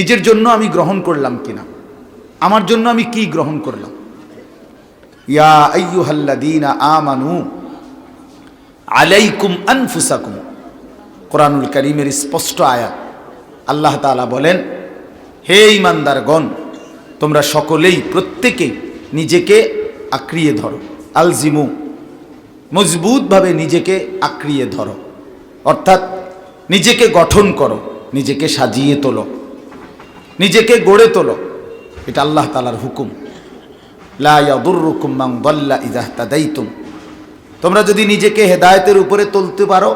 নিজের জন্য আমি গ্রহণ করলাম কিনা, আমার জন্য আমি কি গ্রহণ করলাম। ইয়া আইয়ুহাল্লাযীনা আমানু আলাইকুম আনফুসাকুম, কোরআনুল কারীমের স্পষ্ট আয়াত। আল্লাহ তাআলা বলেন, হে ঈমানদারগণ, তোমরা সকলেই প্রত্যেকেই নিজেকে আঁকড়িয়ে ধরো। আলজিমু, মজবুতভাবে নিজেকে আঁকড়িয়ে ধরো, অর্থাৎ নিজেকে গঠন করো, নিজেকে সাজিয়ে তোলো, নিজেকে গড়ে তোলো। এটা আল্লাহ তাআলার হুকুম। লা ইয়াদুররুকুম মান দাল্লা ইযা ইহতাদাইতুম, তোমরা যদি নিজেকে হেদায়েতের উপরে তুলতে পারো,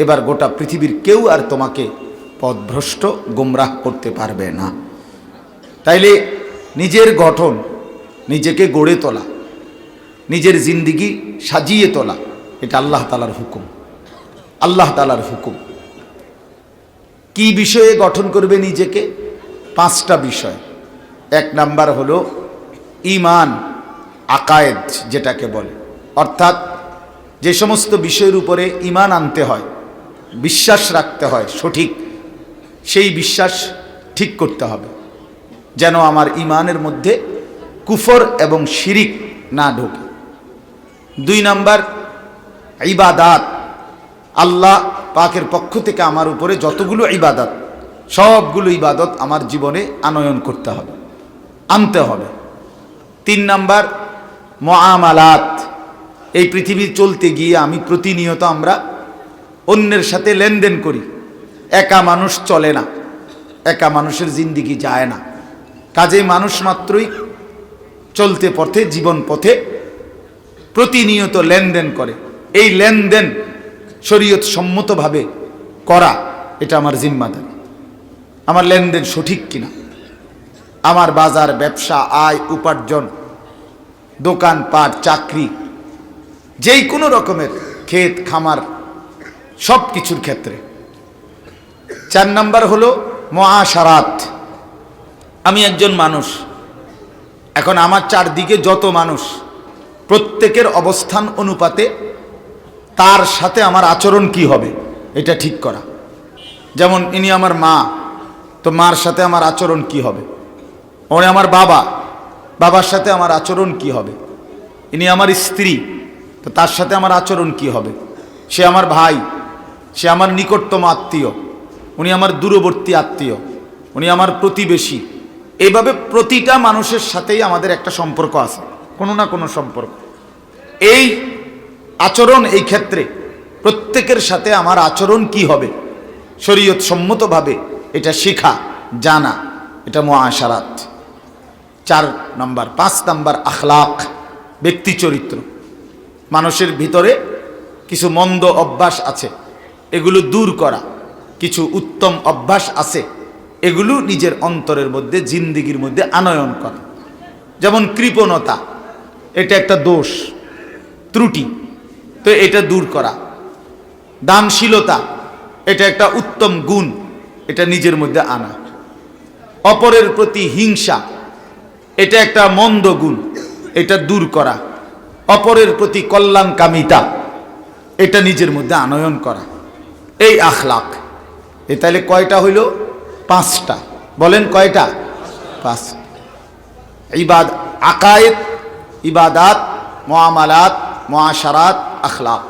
এবার গোটা পৃথিবীর কেউ আর তোমাকে পথভ্রষ্ট গোমরাহ করতে পারবে না। তাইলে নিজের গঠন, নিজেকে গড়ে তোলা, নিজের জিন্দিগি সাজিয়ে তোলা, এটা আল্লাহ তাআলার হুকুম। আল্লাহ তাআলার হুকুম। কি বিষয়ে গঠন করবে নিজেকে? 5টা বিষয়। 1 নাম্বার হলো ঈমান, আকায়েদ যেটাকে বলে, অর্থাৎ যে সমস্ত বিষয়ের উপরে ঈমান আনতে হয়, বিশ্বাস রাখতে হয় সঠিক, সেই বিশ্বাস ঠিক করতে হবে, যেন আমার ঈমানের মধ্যে কুফর এবং শিরিক না ঢোকে। 2 নাম্বার ইবাদাত, আল্লাহ পাকের পক্ষ থেকে আমার উপরে যতগুলো ইবাদত, সবগুলো ইবাদত আমার জীবনে আনয়ন করতে হবে, আনতে হবে। 3 নাম্বার মুআমালাত, এই পৃথিবী চলতে গিয়ে আমি প্রতিনিয়ত আমরা অন্যের সাথে লেনদেন করি। একা মানুষ চলে না, একা মানুষের জিন্দিগি যায় না। কাজেই মানুষ মাত্রই চলতে পথে, জীবন পথে প্রতিনিয়ত লেনদেন করে। এই লেনদেন শরীয়ত সম্মতভাবে করা, এটা আমার জিম্মাদারি। আমার লেনদেন সঠিক কিনা, আমার বাজার, ব্যবসা, আয় উপার্জন, দোকানপাট, চাকরি, যেই কোনো রকমের ক্ষেত খামার, সব কিছুর ক্ষেত্রে। 4 নাম্বার হলো মুআশারাত, আমি একজন মানুষ, এখন আমার চারদিকে যত মানুষ, প্রত্যেকের অবস্থান অনুপাতে তার সাথে আমার আচরণ কি হবে এটা ঠিক করা। যেমন ইনি আমার মা, তো মার সাথে আমার আচরণ কি হবে। উনি আমার বাবা, বাবার সাথে আমার আচরণ কি হবে। ইনি আমার স্ত্রী, তো তার সাথে আমার আচরণ কি হবে। সে আমার ভাই, সে আমার নিকটতম আত্মীয়, উনি আমার দূরবর্তী আত্মীয়, উনি আমার প্রতিবেশী। এইভাবে প্রতিটা মানুষের সাথেই আমাদের একটা সম্পর্ক আছে, কোনো না কোনো সম্পর্ক। এই আচরণ, এই ক্ষেত্রে প্রত্যেকের সাথে আমার আচরণ কি হবে শরীয়ত সম্মতভাবে এটা শেখা, জানা, এটা মুআশারাত। 4 নাম্বার। 5 নাম্বার আখলাক, ব্যক্তি চরিত্র। মানুষের ভিতরে কিছু মন্দ অভ্যাস আছে, এগুলো দূর করা। কিছু উত্তম অভ্যাস আছে, এগুলো নিজের অন্তরের মধ্যে, জিন্দিগির মধ্যে আনয়ন করা। যেমন কৃপণতা, এটা একটা দোষ, ত্রুটি, তো এটা দূর করা। দানশীলতা, এটা একটা উত্তম গুণ, এটা নিজের মধ্যে আনা। অপরের প্রতি হিংসা, এটা একটা মন্দ গুণ, এটা দূর করা। অপরের প্রতি কল্যাণকামিতা, এটা নিজের মধ্যে আনয়ন করা। এই আখলাক। এ তাহলে কয়টা হইল? 5টা। বলেন কয়টা? 5। আকায়েদ, ইবাদাত, মুআমালাত, মুআশারাত, আখলাক।